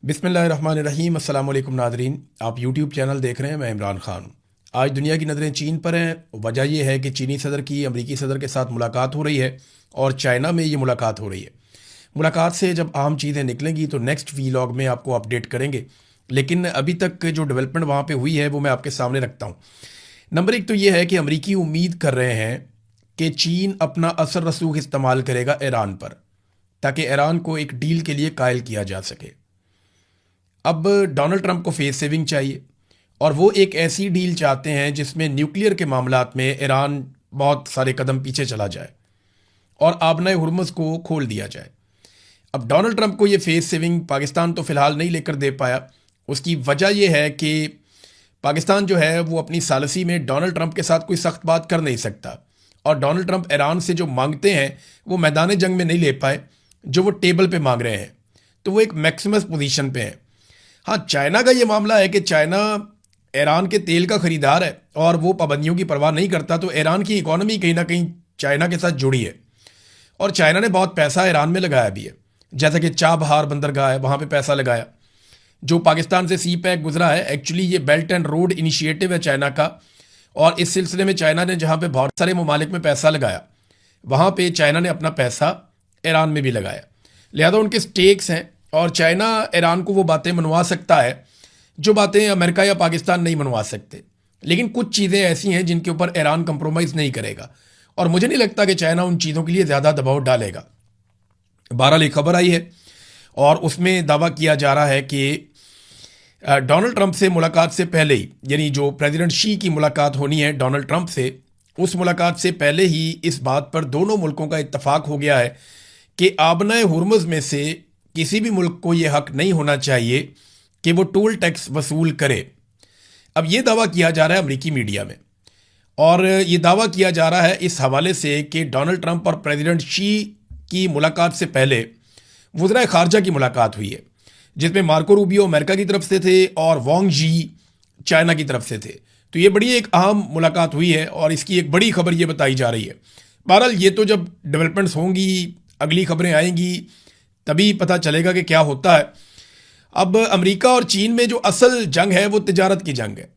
बिस्मिल्लाहिर्रहमानिर्रहीम। अस्सलाम वालेकुम नादरीन, आप यूट्यूब चैनल देख रहे हैं। मैं इमरान खान हूँ। आज दुनिया की नज़रें चीन पर हैं। वजह यह है कि चीनी सदर की अमरीकी सदर के साथ मुलाकात हो रही है और चाइना में ये मुलाकात हो रही है। मुलाकात से जब आम चीज़ें निकलेंगी तो नेक्स्ट वीलॉग में आपको अपडेट करेंगे, लेकिन अभी तक जो डेवलपमेंट वहाँ पर हुई है वो मैं आपके सामने रखता हूँ। नंबर एक तो ये है कि अमरीकी उम्मीद कर रहे हैं कि चीन अपना असर रसूख इस्तेमाल करेगा ईरान पर, ताकि ईरान को एक डील के लिए कायल किया जा सके। अब डोनाल्ड ट्रंप को फेस सेविंग चाहिए और वो एक ऐसी डील चाहते हैं जिसमें न्यूक्लियर के मामलात में ईरान बहुत सारे कदम पीछे चला जाए और आबनाए हुर्मुज़ को खोल दिया जाए। अब डोनाल्ड ट्रंप को ये फेस सेविंग पाकिस्तान तो फ़िलहाल नहीं लेकर दे पाया। उसकी वजह यह है कि पाकिस्तान जो है वो अपनी सालसी में डोनाल्ड ट्रंप के साथ कोई सख्त बात कर नहीं सकता, और डोनाल्ड ट्रंप ईरान से जो मांगते हैं वो मैदान जंग में नहीं ले पाए जो वो टेबल पे मांग रहे हैं, तो वो एक मैक्सिमस पोजीशन पे है। हाँ, चाइना का ये मामला है कि चाइना ईरान के तेल का ख़रीदार है और वो पाबंदियों की परवाह नहीं करता, तो ईरान की इकॉनमी कहीं ना कहीं चाइना के साथ जुड़ी है और चाइना ने बहुत पैसा ईरान में लगाया भी है। जैसा कि चाबहार बंदरगाह है, वहाँ पे पैसा लगाया। जो पाकिस्तान से सी पैक गुजरा है, एक्चुअली ये बेल्ट एंड रोड इनिशिएटिव है चाइना का, और इस सिलसिले में चाइना ने जहाँ पे बहुत सारे ममालिक में पैसा लगाया, वहाँ पे चाइना ने अपना पैसा ईरान में भी लगाया। लिहाजा उनके स्टेक्स हैं और चाइना ईरान को वो बातें मनवा सकता है जो बातें अमेरिका या पाकिस्तान नहीं मनवा सकते। लेकिन कुछ चीज़ें ऐसी हैं जिनके ऊपर ईरान कंप्रोमाइज़ नहीं करेगा, और मुझे नहीं लगता कि चाइना उन चीज़ों के लिए ज़्यादा दबाव डालेगा। बहरहाल एक खबर आई है और उसमें दावा किया जा रहा है कि डोनाल्ड ट्रंप से मुलाकात से पहले ही, यानी जो प्रेसिडेंट शी की मुलाकात होनी है डोनाल्ड ट्रंप से, उस मुलाकात से पहले ही इस बात पर दोनों मुल्कों का इत्तफाक हो गया है कि आबनाए हुर्मुज़ में से किसी भी मुल्क को यह हक नहीं होना चाहिए कि वो टोल टैक्स वसूल करे। अब ये दावा किया जा रहा है अमेरिकी मीडिया में, और ये दावा किया जा रहा है इस हवाले से कि डोनाल्ड ट्रंप और प्रेसिडेंट शी की मुलाकात से पहले वज़ीर ख़ारजा की मुलाकात हुई है, जिसमें मार्को रूबियो अमेरिका की तरफ से थे और वांग जी चाइना की तरफ से थे। तो ये बड़ी एक अहम मुलाकात हुई है और इसकी एक बड़ी खबर ये बताई जा रही है। बहरहाल ये तो जब डेवलपमेंट्स होंगी, अगली खबरें आएंगी, तभी पता चलेगा कि क्या होता है। अब अमेरिका और चीन में जो असल जंग है वो तिजारत की जंग है,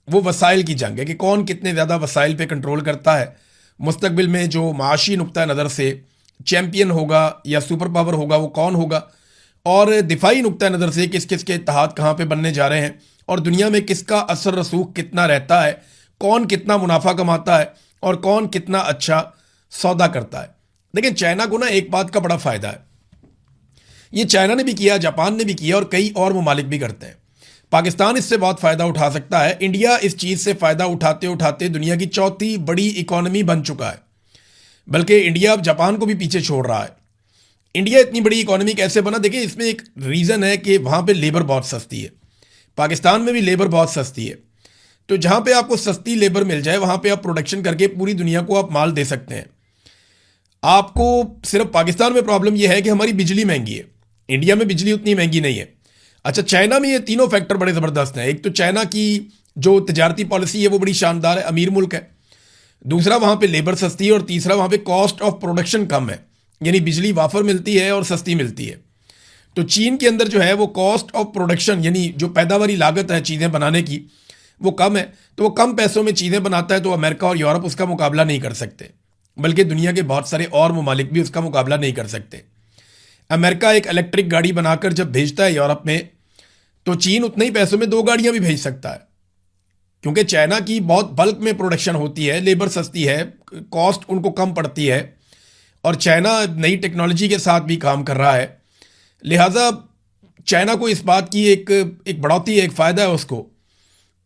वो वसाइल की जंग है कि कौन कितने ज़्यादा वसाइल पे कंट्रोल करता है। मुस्तकबिल में जो माशी नुक्ता नज़र से चैम्पियन होगा या सुपर पावर होगा वो कौन होगा, और दिफाई नुक्ता नज़र से किस किस के इत्तेहाद कहाँ पे बनने जा रहे हैं, और दुनिया में किसका असर रसूख कितना रहता है, कौन कितना मुनाफा कमाता है और कौन कितना अच्छा सौदा करता है। लेकिन चाइना को ना एक बात का बड़ा फ़ायदा है, ये चाइना ने भी किया, जापान ने भी किया और कई और ममालिक भी करते हैं। पाकिस्तान इससे बहुत फ़ायदा उठा सकता है। इंडिया इस चीज़ से फ़ायदा उठाते उठाते दुनिया की चौथी बड़ी इकॉनमी बन चुका है, बल्कि इंडिया अब जापान को भी पीछे छोड़ रहा है। इंडिया इतनी बड़ी इकॉनमी कैसे बना? देखिए, इसमें एक रीज़न है कि वहाँ पे लेबर बहुत सस्ती है। पाकिस्तान में भी लेबर बहुत सस्ती है, तो जहाँ पे आपको सस्ती लेबर मिल जाए वहाँ पे आप प्रोडक्शन करके पूरी दुनिया को आप माल दे सकते हैं। आपको सिर्फ पाकिस्तान में प्रॉब्लम यह है कि हमारी बिजली महंगी है, इंडिया में बिजली उतनी महंगी नहीं है। अच्छा, चाइना में ये तीनों फैक्टर बड़े ज़बरदस्त हैं। एक तो चाइना की जो तजारती पॉलिसी है वो बड़ी शानदार है, अमीर मुल्क है। दूसरा, वहाँ पे लेबर सस्ती है, और तीसरा, वहाँ पे कॉस्ट ऑफ प्रोडक्शन कम है, यानी बिजली वाफर मिलती है और सस्ती मिलती है। तो चीन के अंदर जो है वो कॉस्ट ऑफ प्रोडक्शन, यानी जो पैदावारी लागत है चीज़ें बनाने की, वो कम है। तो वो कम पैसों में चीज़ें बनाता है, तो अमेरिका और यूरोप उसका मुकाबला नहीं कर सकते, बल्कि दुनिया के बहुत सारे और ममालिक भी उसका मुकाबला नहीं कर सकते। अमेरिका एक इलेक्ट्रिक गाड़ी बनाकर जब भेजता है यूरोप में, तो चीन उतने ही पैसों में 2 गाड़ियां भी भेज सकता है, क्योंकि चाइना की बहुत बल्क में प्रोडक्शन होती है, लेबर सस्ती है, कॉस्ट उनको कम पड़ती है, और चाइना नई टेक्नोलॉजी के साथ भी काम कर रहा है। लिहाजा चाइना को इस बात की एक बढ़ोतरी, एक फ़ायदा है उसको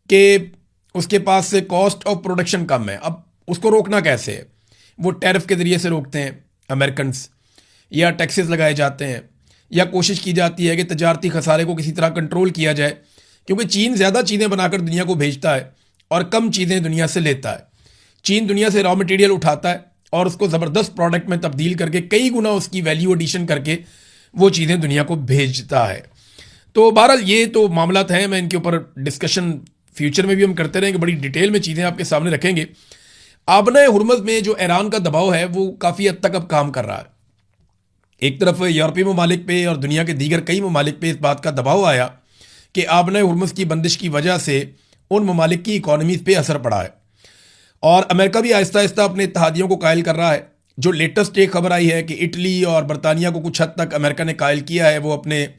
कि उसके पास से कॉस्ट ऑफ प्रोडक्शन कम है। अब उसको रोकना कैसे है? वो टैरिफ के ज़रिए से रोकते हैं अमेरिकन, या टैक्सेस लगाए जाते हैं, या कोशिश की जाती है कि तजारती खसारे को किसी तरह कंट्रोल किया जाए, क्योंकि चीन ज़्यादा चीज़ें बनाकर दुनिया को भेजता है और कम चीज़ें दुनिया से लेता है। चीन दुनिया से रॉ मटेरियल उठाता है और उसको ज़बरदस्त प्रोडक्ट में तब्दील करके कई गुना उसकी वैल्यू एडिशन करके वो चीज़ें दुनिया को भेजता है। तो बहरहाल ये तो मामला हैं, मैं इनके ऊपर डिस्कशन फ्यूचर में भी हम करते रहेंगे, बड़ी डिटेल में चीज़ें आपके सामने रखेंगे। आबनाए हुर्मुज़ में जो ईरान का दबाव है वो काफ़ी हद तक अब काम कर रहा है। एक तरफ यूरोपीय ममालिक पे और दुनिया के दीगर कई ममालिक पे इस बात का दबाव आया कि आबना हुर्मुज़ की बंदिश की वजह से उन ममालिक की इकॉनमीज़ पे असर पड़ा है, और अमेरिका भी आहिस्ता आहिस्ता अपने इत्तेहादियों को कायल कर रहा है। जो लेटेस्ट एक खबर आई है कि इटली और बरतानिया को कुछ हद तक अमेरिका ने कायल किया है, वो अपने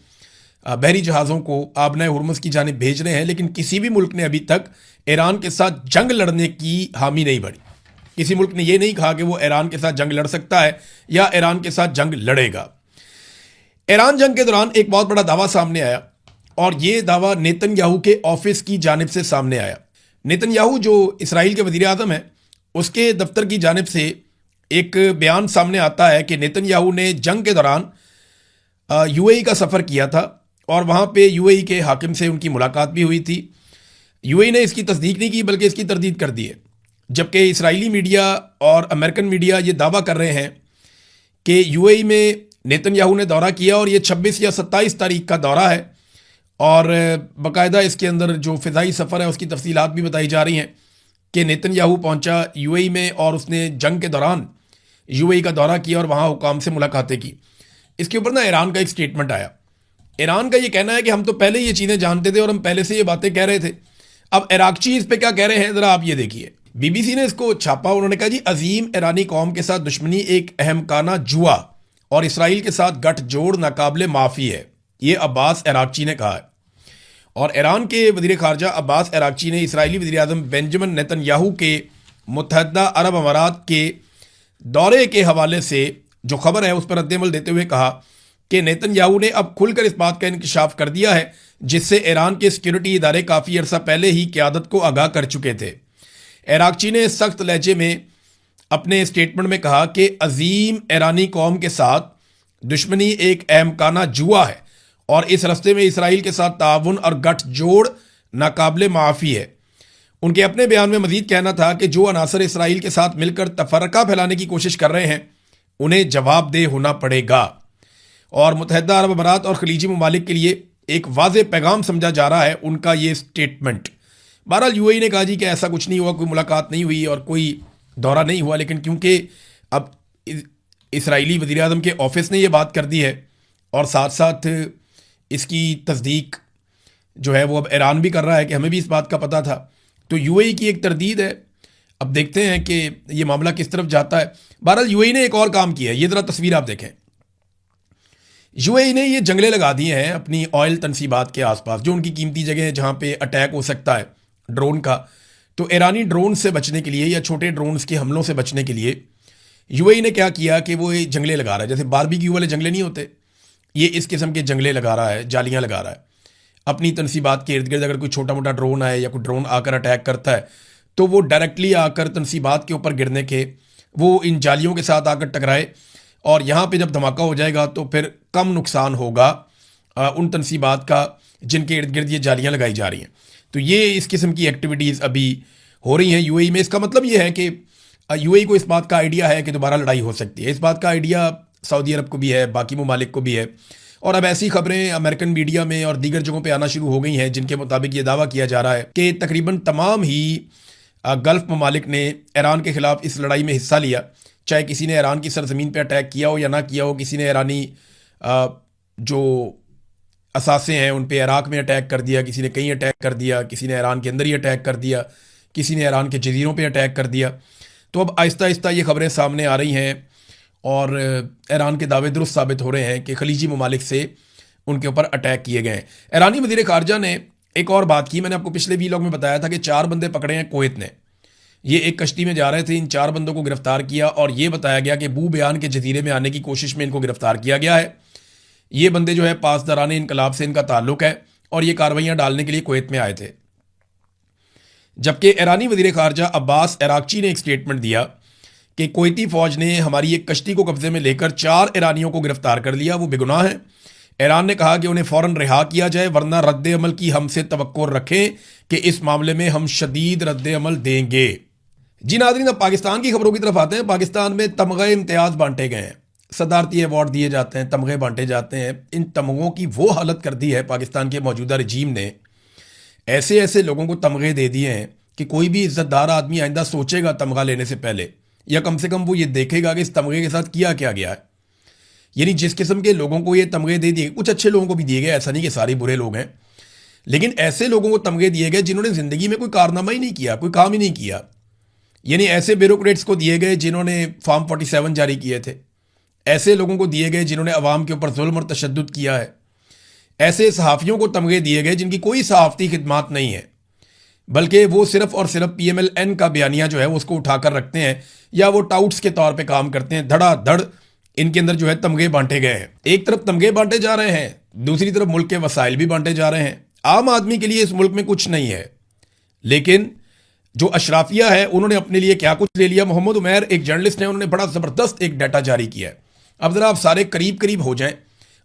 बहरी जहाज़ों को आबना हुर्मुज़ की जानिब भेज रहे हैं, लेकिन किसी भी मुल्क ने अभी तक ईरान के साथ जंग लड़ने की हामी नहीं भरी। किसी मुल्क ने यह नहीं कहा कि वो ईरान के साथ जंग लड़ सकता है या ईरान के साथ जंग लड़ेगा। ईरान जंग के दौरान एक बहुत बड़ा दावा सामने आया, और ये दावा नेतन्याहू के ऑफिस की जानिब से सामने आया। नेतन्याहू जो इसराइल के वज़ीर आज़म है, उसके दफ्तर की जानिब से एक बयान सामने आता है कि नेतन्याहू ने जंग के दौरान यूएई का सफ़र किया था और वहाँ पे यूएई के हाकिम से उनकी मुलाकात भी हुई थी। यूएई ने इसकी तस्दीक नहीं की बल्कि इसकी तरदीद कर दी है, जबकि इसराइली मीडिया और अमेरिकन मीडिया ये दावा कर रहे हैं कि यूएई में नेतन्याहू ने दौरा किया और ये 26 या 27 तारीख का दौरा है, और बाकायदा इसके अंदर जो फ़िज़ाई सफ़र है उसकी तफसीलात भी बताई जा रही हैं कि नेतन्याहू पहुंचा यूएई में और उसने जंग के दौरान यूएई का दौरा किया और वहाँ हुकाम से मुलाकातें की। इसके ऊपर ना ईरान का एक स्टेटमेंट आया। ईरान का ये कहना है कि हम तो पहले ये चीज़ें जानते थे और हम पहले से ये बातें कह रहे थे। अब इराक़ची इस पर क्या कह रहे हैं, ज़रा आप ये देखिए। बीबीसी ने इसको छापा, उन्होंने कहा जी, अजीम ईरानी कौम के साथ दुश्मनी एक अहमकाना जुआ और इसराइल के साथ गठजोड़ नाकाबिले माफ़ी है, ये अब्बास इराक़ची ने कहा है। और ईरान के वज़ीर ख़ारजा अब्बास इराक़ची ने इसराइली वज़ीर आज़म बेंजामिन नेतन्याहू के मुत्तहदा अरब अमारात के दौरे के हवाले से जो खबर है उस पर रद्द-ए-अमल देते हुए कहा कि नेतन्याहू ने अब खुलकर इस बात का इंकशाफ कर दिया है जिससे ईरान के सिक्योरिटी इदारे काफ़ी अरसा पहले ही क़यादत को आगाह कर चुके थे। इराक़ची ने सख्त लहजे में अपने स्टेटमेंट में कहा कि अजीम ईरानी कौम के साथ दुश्मनी एक अहमकाना जुआ है और इस रस्ते में इसराइल के साथ ताउन और गठजोड़ नाकाबिले माफ़ी है। उनके अपने बयान में मजीद कहना था कि जो अनासर इसराइल के साथ मिलकर तफरका फैलाने की कोशिश कर रहे हैं उन्हें जवाबदेह होना पड़ेगा, और मुत्तहदा अरब अमारात और खलीजी ममालिक के लिए एक वाज़ेह पैगाम समझा जा रहा है उनका ये स्टेटमेंट। बहरहाल यूएई ने कहा जी कि ऐसा कुछ नहीं हुआ, कोई मुलाकात नहीं हुई और कोई दौरा नहीं हुआ, लेकिन क्योंकि अब इसराइली वज़ीर आज़म के ऑफिस ने ये बात कर दी है और साथ साथ इसकी तस्दीक जो है वो अब ईरान भी कर रहा है कि हमें भी इस बात का पता था, तो यूएई की एक तरदीद है। अब देखते हैं कि ये मामला किस तरफ जाता है। बहरहाल यूएई ने एक और काम किया है, ये ज़रा तस्वीर आप देखें। यूएई ने ये जंगले लगा दिए हैं अपनी ऑयल तनसीबात के आसपास, जो उनकी कीमती जगह है जहाँ पे अटैक हो सकता है ड्रोन का। तो ईरानी ड्रोन से बचने के लिए या छोटे ड्रोन्स के हमलों से बचने के लिए यूएई ने क्या किया कि वो ये जंगले लगा रहा है, जैसे बारबेक्यू वाले जंगले नहीं होते, ये इस किस्म के जंगले लगा रहा है, जालियाँ लगा रहा है अपनी तनसीबात के इर्द गिर्द। अगर कोई छोटा मोटा ड्रोन आए या कोई ड्रोन आकर अटैक करता है तो वो डायरेक्टली आकर तनसीबात के ऊपर गिरने के वो इन जालियों के साथ आकर टकराए, और यहाँ पे जब धमाका हो जाएगा तो फिर कम नुकसान होगा उन तनसीबात का जिनके इर्द गिर्द ये जालियाँ लगाई जा रही हैं। तो ये इस किस्म की एक्टिविटीज़ अभी हो रही हैं यूएई में। इसका मतलब ये है कि यूएई को इस बात का आइडिया है कि दोबारा लड़ाई हो सकती है। इस बात का आइडिया सऊदी अरब को भी है, बाकी ममालिक को भी है, और अब ऐसी खबरें अमेरिकन मीडिया में और दीगर जगहों पे आना शुरू हो गई हैं जिनके मुताबिक ये दावा किया जा रहा है कि तकरीबन तमाम ही गल्फ़ ममालिक ने ईरान के ख़िलाफ़ इस लड़ाई में हिस्सा लिया, चाहे किसी ने ईरान की सरजमीन पे अटैक किया हो या ना किया हो। किसी ने ईरानी जो असासे हैं उन पे इराक़ में अटैक कर दिया, किसी ने कहीं अटैक कर दिया, किसी ने ईरान के अंदर ही अटैक कर दिया, किसी ने ईरान के जजीरों पे अटैक कर दिया। तो अब आहिस्ता आहिस्ता ये खबरें सामने आ रही हैं और ईरान के दावे दुरुस्त साबित हो रहे हैं कि खलीजी ममालिक से उनके ऊपर अटैक किए गए हैं। ईरानी वज़ीर ख़ारजा ने एक और बात की, मैंने आपको पिछले वीलॉग में बताया था कि 4 बंदे पकड़े हैं कुवैत ने। ये एक कश्ती में जा रहे थे, इन 4 बंदों को गिरफ्तार किया और ये बताया गया कि बू बयान के जजीरे में आने की कोशिश में इनको गिरफ्तार किया गया है। ये बंदे जो है पासदारान इनकलाब से इनका ताल्लुक है और ये कार्रवाइयाँ डालने के लिए कुवैत में आए थे। जबकि ईरानी वज़ीर ख़ारजा अब्बास इराक़ची ने एक स्टेटमेंट दिया कि कुवैती फ़ौज ने हमारी एक कश्ती को कब्ज़े में लेकर 4 ईरानियों को गिरफ्तार कर लिया, वो बेगुनाह हैं। ईरान ने कहा कि उन्हें फ़ौरन रिहा किया जाए वरना रद्द-ए-अमल की हमसे तवक्को रखें कि इस मामले में हम शदीद रद्द-ए-अमल देंगे। जी नाज़रीन, अब पाकिस्तान की खबरों की तरफ आते हैं। पाकिस्तान में तमग़े इम्तियाज़ बांटे गए हैं, सदारती अवार्ड दिए जाते हैं, तमग़े बांटे जाते हैं। इन तमग़ों की वो हालत कर दी है पाकिस्तान के मौजूदा रजीम ने, ऐसे ऐसे लोगों को तमग़े दे दिए हैं कि कोई भी इज़्ज़तदार आदमी आइंदा सोचेगा तमग़ा लेने से पहले, या कम से कम वो ये देखेगा कि इस तमग़े के साथ किया क्या गया है। यानी जिस किस्म के लोगों को ये तमगे दे दिए, कुछ अच्छे लोगों को भी दिए गए, ऐसा नहीं कि सारे बुरे लोग हैं, लेकिन ऐसे लोगों को तमगे दिए गए जिन्होंने ज़िंदगी में कोई कारनामा ही नहीं किया, कोई काम ही नहीं किया। यानी ऐसे ब्यूरोक्रेट्स को दिए गए जिन्होंने फॉर्म 47 जारी किए थे, ऐसे लोगों को दिए गए जिन्होंने अवाम के ऊपर जुल्म और तशद्दुद किया है, ऐसे सहाफ़ियों को तमगे दिए गए जिनकी कोई सहाफ़ती खिदमात नहीं है, बल्कि वो सिर्फ और सिर्फ PMLN का बयानिया जो है उसको उठाकर रखते हैं, या वो टाउट्स के तौर पे काम करते हैं। धड़ाधड़ इनके अंदर जो है तमगे बांटे गए हैं। एक तरफ तमगे बांटे जा रहे हैं, दूसरी तरफ मुल्क के वसाइल भी बांटे जा रहे हैं। आम आदमी के लिए इस मुल्क में कुछ नहीं है, लेकिन जो अशराफिया है उन्होंने अपने लिए क्या कुछ ले लिया। मोहम्मद उमैर एक जर्नलिस्ट हैं, उन्होंने बड़ा ज़बरदस्त एक डाटा जारी किया है। अब ज़रा आप सारे करीब करीब हो जाएं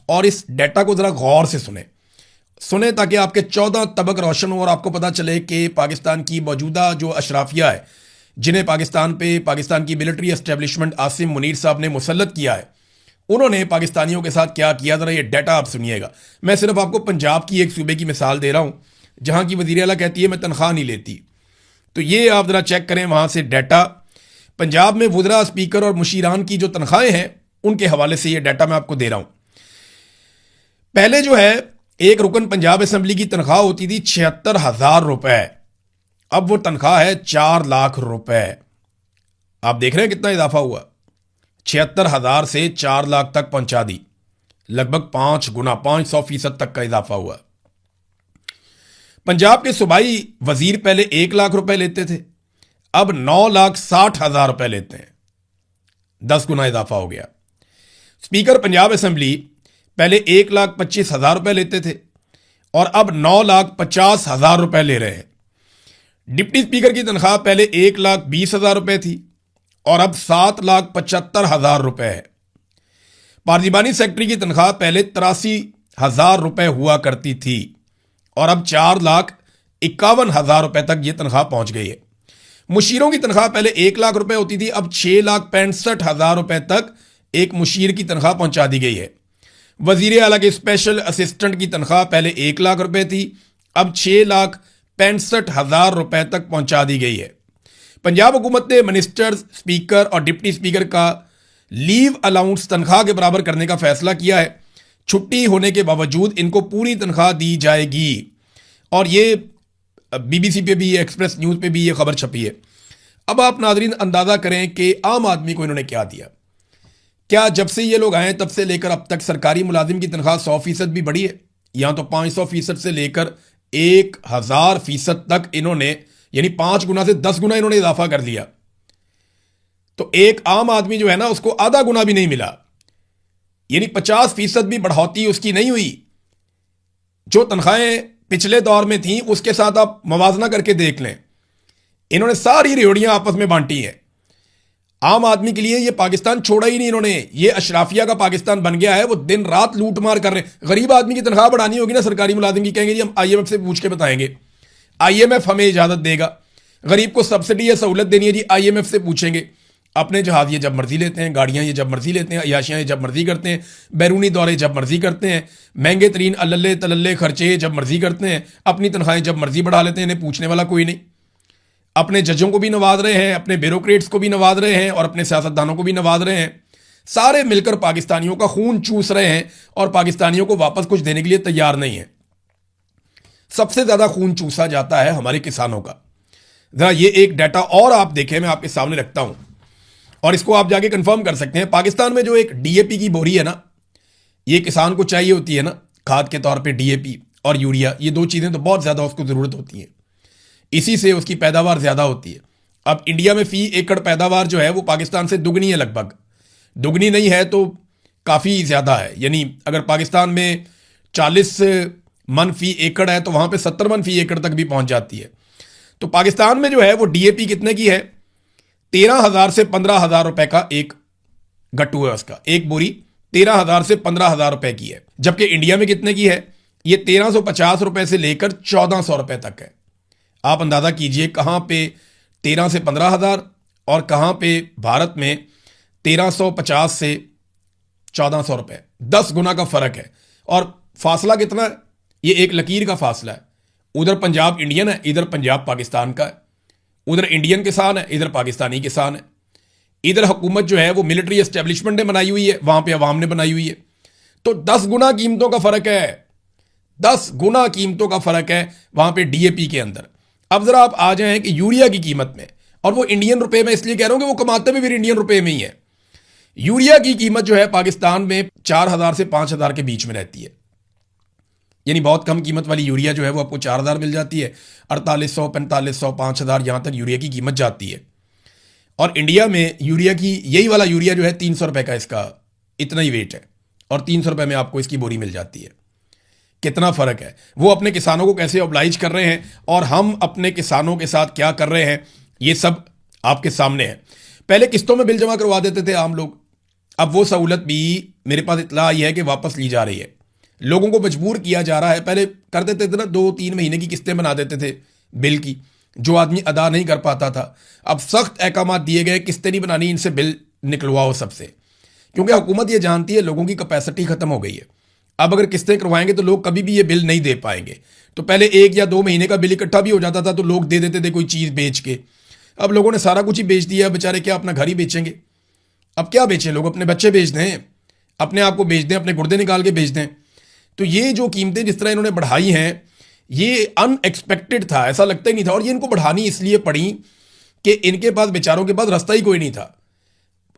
और इस डाटा को ज़रा गौर से सुने ताकि आपके 14 तबक रोशन हो और आपको पता चले कि पाकिस्तान की मौजूदा जो अशराफिया है, जिन्हें पाकिस्तान की मिलिट्री एस्टेब्लिशमेंट आसिम मुनीर साहब ने मुसल्लत किया है, उन्होंने पाकिस्तानियों के साथ क्या किया। ज़रा ये डाटा आप सुनिएगा। मैं सिर्फ आपको पंजाब की एक सूबे की मिसाल दे रहा हूँ जहाँ की वज़ीर आला कहती है मैं तनख्वाह नहीं लेती। तो ये आप ज़रा चेक करें वहाँ से डाटा। पंजाब में वज़रा, स्पीकर और मुशीरान की जो तनख्वाहें हैं उनके हवाले से ये डाटा मैं आपको दे रहा हूँ। पहले जो है एक रुकन पंजाब असम्बली की तनख्वाह होती थी 76,000 रुपए, अब वो तनख्वाह है 4 लाख रुपए। आप देख रहे हैं कितना इजाफा हुआ, 76,000 से 4 लाख तक पहुंचा दी, लगभग 5 गुना, 500% तक का इजाफा हुआ। पंजाब के सूबाई वजीर पहले 1 लाख रुपए लेते थे, अब 9,60,000 रुपए लेते हैं, 10 गुना इजाफा हो गया। स्पीकर पंजाब असम्बली पहले 1,25,000 रुपए लेते थे और अब 9,50,000 रुपए ले रहे हैं। डिप्टी स्पीकर की तनख्वाह पहले 1,20,000 रुपए थी और अब 7,75,000 रुपए है। पार्लिमानी सेक्रेटरी की तनख्वाह पहले 83,000 रुपए हुआ करती थी और अब 4,51,000 रुपए तक ये तनख्वाह पहुंच गई है। मुशीरों की तनख्वाह पहले 1 लाख रुपए होती थी, अब 6,65,000 रुपए तक एक मुशीर की तनख्वाह पहुंचा दी गई है। वजीर आला के स्पेशल असिस्टेंट की तनख्वाह पहले 1 लाख रुपए थी, अब 6,65,000 रुपए तक पहुंचा दी गई है। पंजाब हुकूमत ने मिनिस्टर्स, स्पीकर और डिप्टी स्पीकर का लीव अलाउंस तनख्वाह के बराबर करने का फैसला किया है। छुट्टी होने के बावजूद इनको पूरी तनख्वाह दी जाएगी और ये BBC पे भी, एक्सप्रेस न्यूज़ पे भी ये खबर छपी है। अब आप नाजरीन अंदाज़ा करें कि आम आदमी को इन्होंने क्या दिया। क्या जब से ये लोग आए तब से लेकर अब तक सरकारी मुलाजिम की तनख्वाह 100% भी बढ़ी है, या तो 500% से लेकर 1,000% तक इन्होंने, यानी 5 गुना से 10 गुना इन्होंने इजाफा कर दिया। तो एक आम आदमी जो है ना उसको आधा गुना भी नहीं मिला, यानी 50% भी बढ़ोतरी उसकी नहीं हुई। जो तनख्वाहें पिछले दौर में थी उसके साथ आप मवाजना करके देख लें, इन्होंने सारी रेवड़ियां आपस में बांटी हैं। आम आदमी के लिए ये पाकिस्तान छोड़ा ही नहीं इन्होंने, ये अशराफिया का पाकिस्तान बन गया है। वो दिन रात लूट मार कर रहे हैं। गरीब आदमी की तनख्वाह बढ़ानी होगी ना सरकारी मुलाजिम की, कहेंगे जी हम IMF से पूछ के बताएंगे, IMF हमें इजाजत देगा। गरीब को सब्सिडी या सहूलत देनी है जी, IMF से पूछेंगे। अपने जहाज ये जब मर्जी लेते हैं, गाड़ियां ये जब मर्जी लेते हैं, अयाशियां ये जब मर्जी करते हैं, बैरूनी दौरे जब मर्जी करते हैं, महंगे तरीन अल्ले तलल्ले खर्चे जब मर्जी करते हैं, अपनी तनख्वाहें जब मर्जी बढ़ा लेते हैं, इन्हें पूछने वाला कोई नहीं। अपने जजों को भी नवाज रहे हैं, अपने ब्यूरोक्रेट्स को भी नवाज रहे हैं और अपने सियासतदानों को भी नवाज रहे हैं। सारे मिलकर पाकिस्तानियों का खून चूस रहे हैं और पाकिस्तानियों को वापस कुछ देने के लिए तैयार नहीं है। सबसे ज्यादा खून चूसा जाता है हमारे किसानों का। जरा ये एक डाटा और आप देखें, मैं आपके सामने रखता हूं और इसको आप जाके कंफर्म कर सकते हैं। पाकिस्तान में जो एक DAP की बोरी है ना, ये किसान को चाहिए होती है ना खाद के तौर पे, DAP और यूरिया, ये 2 चीजें तो बहुत ज्यादा उसको जरूरत होती है, इसी से उसकी पैदावार ज्यादा होती है। अब इंडिया में फी एकड़ पैदावार जो है वो पाकिस्तान से दुगनी है, लगभग दुगनी नहीं है तो काफी ज्यादा है। यानी अगर पाकिस्तान में 40 मन फी एकड़ है तो वहां पे 70 मन फी एकड़ तक भी पहुंच जाती है। तो पाकिस्तान में जो है वो DAP कितने की है, 13,000 से 15,000 रुपए का एक गट्टू है उसका, एक बोरी 13,000 से 15,000 रुपए की है। जबकि इंडिया में कितने की है, ये 1350 रुपए से लेकर 1400 रुपए तक है। आप अंदाजा कीजिए कहां पे 13 से 15,000 और कहां पे भारत में 1350 से 1400 रुपए, 10 गुना का फर्क है। और फासला कितना है, ये एक लकीर का फासला है। उधर पंजाब इंडियन है, इधर पंजाब पाकिस्तान का है। उधर इंडियन किसान है, इधर पाकिस्तानी किसान है। इधर हुकूमत जो है वो मिलिट्री एस्टेब्लिशमेंट ने बनाई हुई है, वहां पे अवाम ने बनाई हुई है। तो 10 गुना कीमतों का फर्क है, 10 गुना कीमतों का फर्क है वहां पे डीएपी के अंदर। अब जरा आप आ जाएं कि यूरिया की कीमत में, और वो इंडियन रुपए में इसलिए कह रहा हूं कि वो कमाते भी फिर इंडियन रुपए में ही है। यूरिया की कीमत जो है पाकिस्तान में 4,000 से 5,000 के बीच में रहती है, यानी बहुत कम कीमत वाली यूरिया जो है वो आपको 4,000 मिल जाती है। 4800, 4500, 5,000 यहां तक यूरिया की कीमत जाती है। और इंडिया में यूरिया की, यही वाला यूरिया जो है 300 रुपए का, इसका इतना ही वेट है, और 300 रुपए में आपको इसकी बोरी मिल जाती है। कितना फर्क है। वो अपने किसानों को कैसे ऑब्लाइज कर रहे हैं और हम अपने किसानों के साथ क्या कर रहे हैं, ये सब आपके सामने है। पहले किस्तों में बिल जमा करवा देते थे आम लोग, अब वो सहूलत भी मेरे पास इत्तला आई है कि वापस ली जा रही है। लोगों को मजबूर किया जा रहा है। पहले कर देते थे ना, 2-3 महीने की किस्तें बना देते थे बिल की, जो आदमी अदा नहीं कर पाता था। अब सख्त अहकाम दिए गए, किस्तें नहीं बनानी, इनसे बिल निकलवाओ सबसे, क्योंकि हुकूमत ये जानती है लोगों की कैपेसिटी खत्म हो गई है। अब अगर किस्तें करवाएंगे तो लोग कभी भी ये बिल नहीं दे पाएंगे। तो पहले 1 या 2 महीने का बिल इकट्ठा भी हो जाता था तो लोग दे देते थे कोई चीज़ बेच के। अब लोगों ने सारा कुछ ही बेच दिया, बेचारे क्या अपना घर ही बेचेंगे। अब क्या बेचें लोग, अपने बच्चे बेच दें, अपने आप को बेच दें, अपने गुर्दे निकाल के बेच दें। तो ये जो कीमतें जिस तरह इन्होंने बढ़ाई हैं, ये अनएक्सपेक्टेड था, ऐसा लगता ही नहीं था। और ये इनको बढ़ानी इसलिए पड़ी कि इनके पास, बेचारों के पास रास्ता ही कोई नहीं था।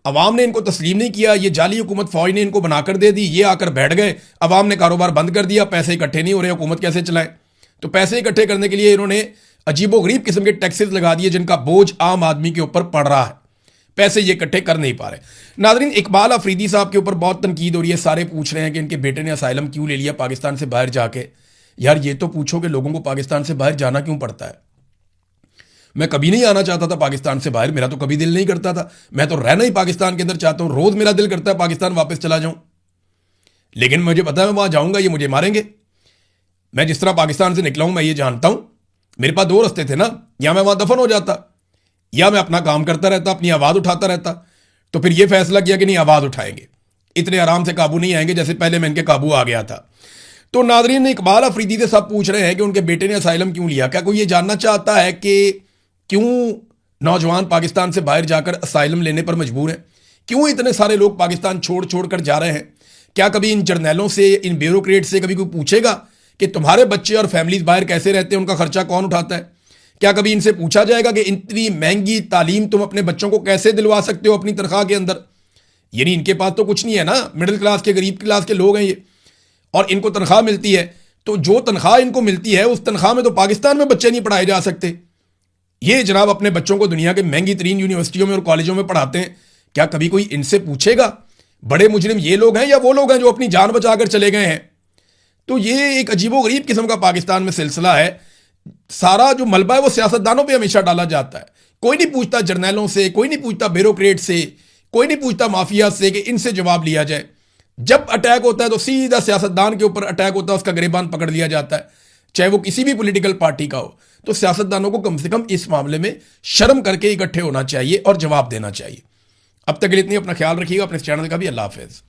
अवाम ने इनको तस्लीम नहीं किया, ये जाली हुकूमत फौज ने इनको बनाकर दे दी, ये आकर बैठ गए, अवाम ने कारोबार बंद कर दिया, पैसे इकट्ठे नहीं हो रहे, हुकूमत कैसे चलाएं। तो पैसे इकट्ठे करने के लिए इन्होंने अजीबोगरीब किस्म के टैक्सेस लगा दिए, जिनका बोझ आम आदमी के ऊपर पड़ रहा है। पैसे ये इकट्ठे कर नहीं पा रहे। नाज़रीन, इकबाल अफरीदी साहब के ऊपर बहुत तनकीद हो रही है। सारे पूछ रहे हैं कि इनके बेटे ने असाइलम क्यों ले लिया पाकिस्तान से बाहर जाके। यार ये तो पूछो कि लोगों को पाकिस्तान से बाहर जाना क्यों पड़ता है। मैं कभी नहीं आना चाहता था पाकिस्तान से बाहर, मेरा तो कभी दिल नहीं करता था। मैं तो रहना ही पाकिस्तान के अंदर चाहता हूं, रोज मेरा दिल करता है पाकिस्तान वापस चला जाऊं, लेकिन मुझे पता है मैं वहां जाऊंगा ये मुझे मारेंगे। मैं जिस तरह पाकिस्तान से निकला हूं मैं ये जानता हूं, मेरे पास 2 रास्ते थे ना, या मैं वहां दफन हो जाता या मैं अपना काम करता रहता, अपनी आवाज उठाता रहता। तो फिर ये फैसला किया कि नहीं, आवाज उठाएंगे, इतने आराम से काबू नहीं आएंगे जैसे पहले मैं इनके काबू आ गया था। तो नादरीन, इकबाल अफरीदी से सब पूछ रहे हैं कि उनके बेटे ने असाइलम क्यों लिया। क्या कोई ये जानना चाहता है कि क्यों नौजवान पाकिस्तान से बाहर जाकर असाइलम लेने पर मजबूर हैं? क्यों इतने सारे लोग पाकिस्तान छोड़ छोड़ कर जा रहे हैं? क्या कभी इन जर्नैलों से, इन ब्यूरोक्रेट से कभी कोई पूछेगा कि तुम्हारे बच्चे और फैमिलीज बाहर कैसे रहते हैं, उनका खर्चा कौन उठाता है? क्या कभी इनसे पूछा जाएगा कि इतनी महंगी तालीम तुम अपने बच्चों को कैसे दिलवा सकते हो अपनी तनख्वाह के अंदर? यानी इनके पास तो कुछ नहीं है ना, मिडिल क्लास के, गरीब क्लास के लोग हैं ये, और इनको तनख्वाह मिलती है। तो जो तनख्वाह इनको मिलती है उस तनख्वाह में तो पाकिस्तान में बच्चे नहीं पढ़ाए जा सकते। ये जनाब अपने बच्चों को दुनिया के महंगी तरीन यूनिवर्सिटियों में और कॉलेजों में पढ़ाते हैं। क्या कभी कोई इनसे पूछेगा? बड़े मुजरिम ये लोग हैं या वो लोग हैं जो अपनी जान बचाकर चले गए हैं? तो ये एक अजीबोगरीब किस्म का पाकिस्तान में सिलसिला है। सारा जो मलबा है वो सियासतदानों पे हमेशा डाला जाता है। कोई नहीं पूछता जर्नैलों से, कोई नहीं पूछता ब्यूरोक्रेट से, कोई नहीं पूछता माफिया से कि इनसे जवाब लिया जाए। जब अटैक होता है तो सीधा सियासतदान के ऊपर अटैक होता है, उसका गिरेबान पकड़ लिया जाता है, चाहे वो किसी भी पॉलिटिकल पार्टी का हो। तो सियासतदानों को कम से कम इस मामले में शर्म करके इकट्ठे होना चाहिए और जवाब देना चाहिए। अब तक के लिए इतनी, अपना ख्याल रखिएगा, अपने चैनल का भी। अल्लाह हाफिज।